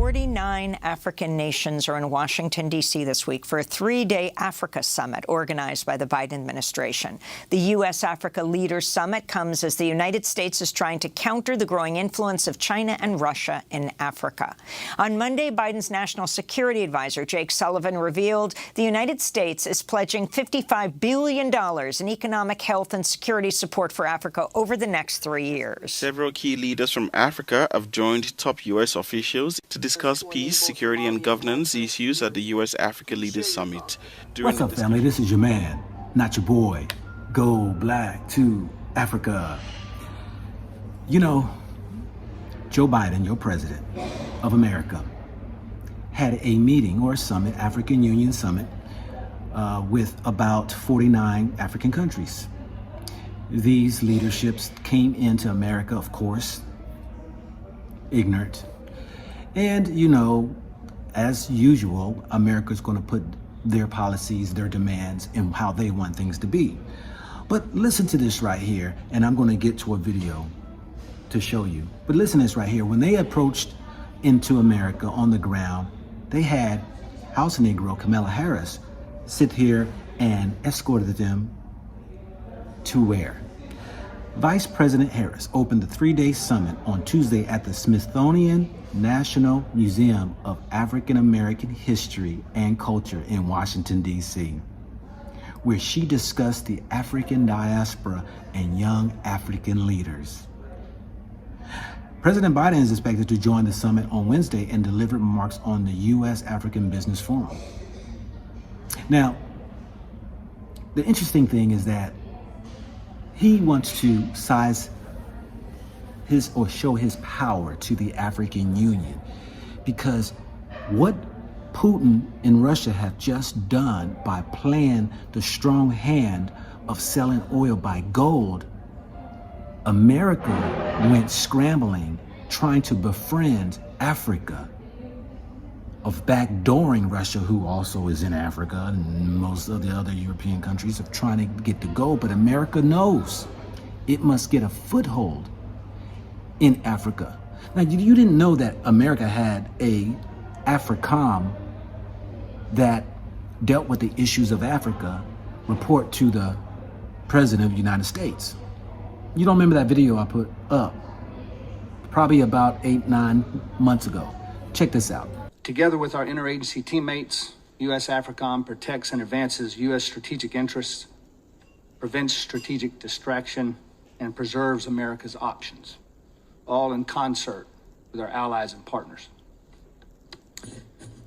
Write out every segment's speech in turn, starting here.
49 African nations are in Washington, D.C. this week for a three-day Africa summit organized by the Biden administration. The U.S.-Africa Leaders Summit comes as the United States is trying to counter the growing influence of China and Russia in Africa. On Monday, Biden's national security advisor, Jake Sullivan, revealed the United States is pledging $55 billion in economic, health, and security support for Africa over the next 3 years. Several key leaders from Africa have joined top U.S. officials to discuss peace, security, and governance issues at the U.S.-Africa Leaders Summit. What's up, family? This is your man, not your boy. Go black to Africa. You know, Joe Biden, your president of America, had a meeting or a summit, African Union Summit, with about 49 African countries. These leaderships came into America, of course, ignorant. And, you know, as usual, America's going to put their policies, their demands, and how they want things to be. But listen to this right here, and I'm going to get to a video to show you. But listen to this right here. When they approached into America on the ground, they had House Negro Kamala Harris sit here and escorted them to where? Vice President Harris opened the three-day summit on Tuesday at the Smithsonian National Museum of African American History and Culture in Washington, D.C., where she discussed the African diaspora and young African leaders. President Biden is expected to join the summit on Wednesday and deliver remarks on the U.S. African Business Forum. Now, the interesting thing is that he wants to size his or show his power to the African Union, because what Putin and Russia have just done by playing the strong hand of selling oil by gold, America went scrambling, trying to befriend Africa, of backdooring Russia, who also is in Africa, and most of the other European countries of trying to get the gold. But America knows it must get a foothold in Africa. Now, you didn't know that America had a AFRICOM that dealt with the issues of Africa, report to the President of the United States. You don't remember that video I put up probably about 8-9 months ago? Check this out. Together with our interagency teammates, U.S. AFRICOM protects and advances U.S. strategic interests, prevents strategic distraction, and preserves America's options, all in concert with our allies and partners.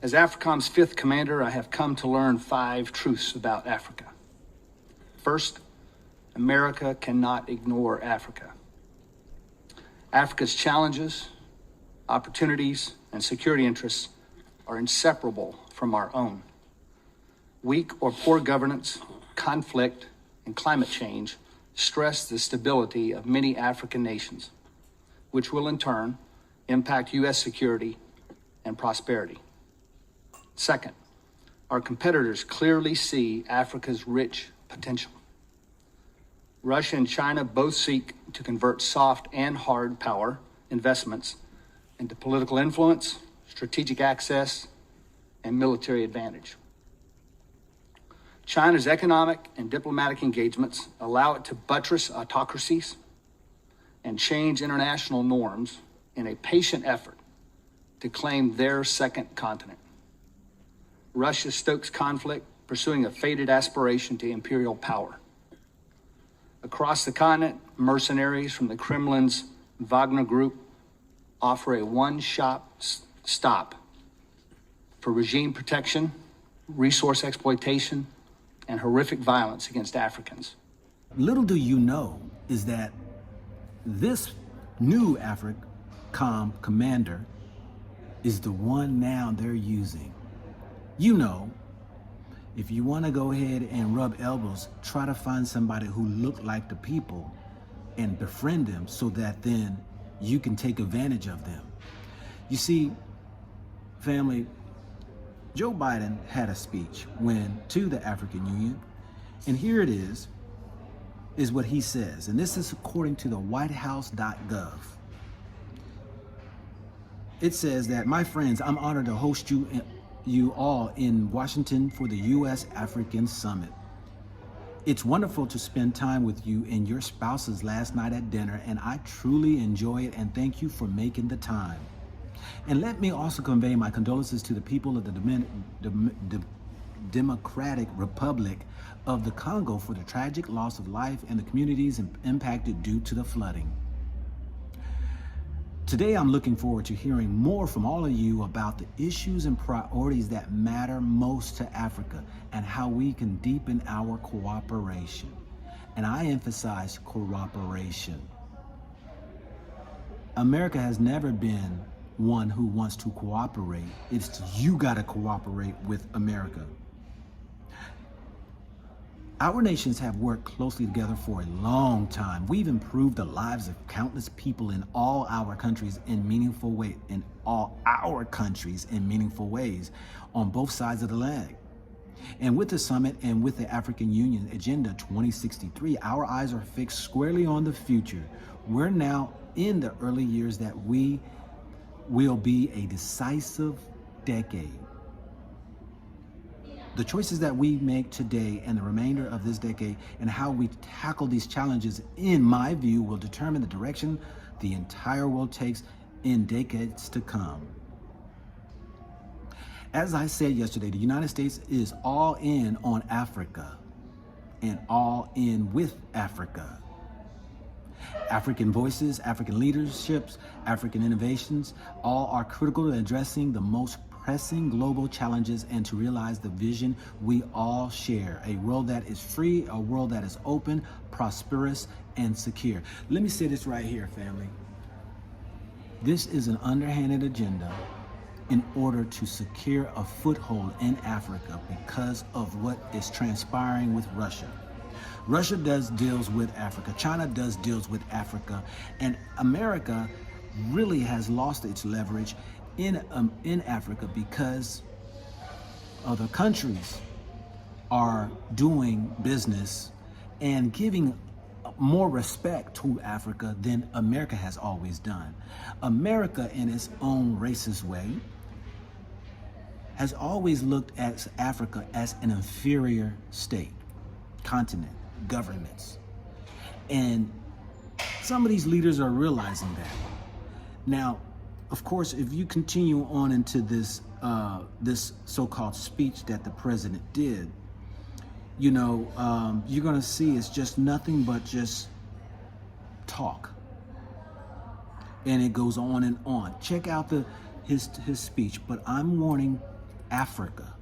As AFRICOM's 5th commander, I have come to learn 5 truths about Africa. First, America cannot ignore Africa. Africa's challenges, opportunities, and security interests are inseparable from our own. Weak or poor governance, conflict, and climate change stress the stability of many African nations, which will in turn impact U.S. security and prosperity. Second, our competitors clearly see Africa's rich potential. Russia and China both seek to convert soft and hard power investments into political influence, strategic access, and military advantage. China's economic and diplomatic engagements allow it to buttress autocracies and change international norms in a patient effort to claim their second continent. Russia stokes conflict, pursuing a fated aspiration to imperial power. Across the continent, mercenaries from the Kremlin's Wagner Group offer a one-stop stop for regime protection, resource exploitation, and horrific violence against Africans. Little do you know is that this new AFRICOM commander is the one now they're using. You know, if you want to go ahead and rub elbows, try to find somebody who look like the people and befriend them so that then you can take advantage of them. You see, family, Joe Biden had a speech to the African Union, and here it is what he says, and this is according to the whitehouse.gov. it says that, my friends, I'm honored to host you all in Washington for the U.S. African Summit. It's wonderful to spend time with you and your spouses last night at dinner, and I truly enjoy it, and thank you for making the time. And let me also convey my condolences to the people of the Democratic Republic of the Congo for the tragic loss of life and the communities impacted due to the flooding. Today, I'm looking forward to hearing more from all of you about the issues and priorities that matter most to Africa and how we can deepen our cooperation. And I emphasize cooperation. America has never been one who wants to cooperate. It's you gotta cooperate with America. Our nations have worked closely together for a long time. We've improved the lives of countless people in all our countries in meaningful ways, on both sides of the leg. And with the summit and with the African Union Agenda 2063, our eyes are fixed squarely on the future. We're now in the early years that we will be a decisive decade. The choices that we make today and the remainder of this decade and how we tackle these challenges, in my view, will determine the direction the entire world takes in decades to come. As I said yesterday, the United States is all in on Africa and all in with Africa. African voices, African leaderships, African innovations, all are critical to addressing the most pressing global challenges and to realize the vision we all share, a world that is free, a world that is open, prosperous, and secure. Let me say this right here, family. This is an underhanded agenda in order to secure a foothold in Africa because of what is transpiring with Russia. Russia does deals with Africa, China does deals with Africa, and America really has lost its leverage in Africa because other countries are doing business and giving more respect to Africa than America has always done. America, in its own racist way, has always looked at Africa as an inferior state, continent, governments. And some of these leaders are realizing that. Now, of course, if you continue on into this this so-called speech that the president did, you know, you're gonna see it's just nothing but just talk. And it goes on and on. Check out his speech, but I'm warning Africa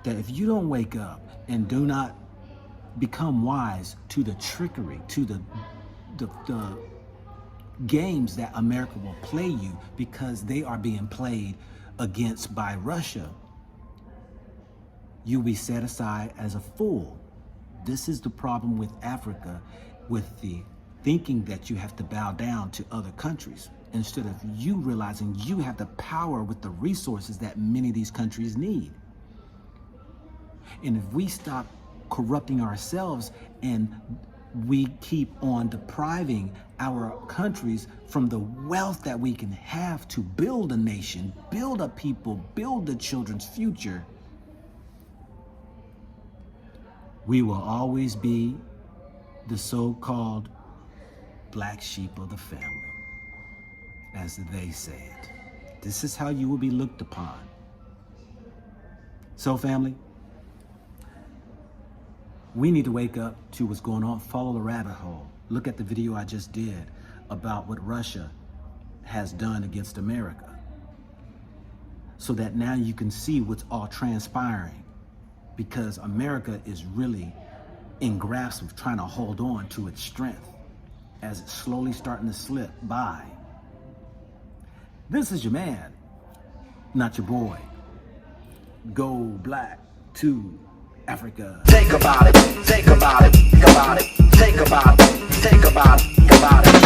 that if you don't wake up and do not become wise to the trickery, to the games that America will play you because they are being played against by Russia, you'll be set aside as a fool. This is the problem with Africa, with the thinking that you have to bow down to other countries instead of you realizing you have the power with the resources that many of these countries need. And if we stop corrupting ourselves and we keep on depriving our countries from the wealth that we can have to build a nation, build a people, build the children's future, we will always be the so-called black sheep of the family, as they say it. This is how you will be looked upon. So, family, we need to wake up to what's going on, follow the rabbit hole. Look at the video I just did about what Russia has done against America, so that now you can see what's all transpiring, because America is really in grasp of trying to hold on to its strength as it's slowly starting to slip by. This is your man, not your boy. Go black to Africa. Think about it, think about it, think about it, think about it, think about it, think about it.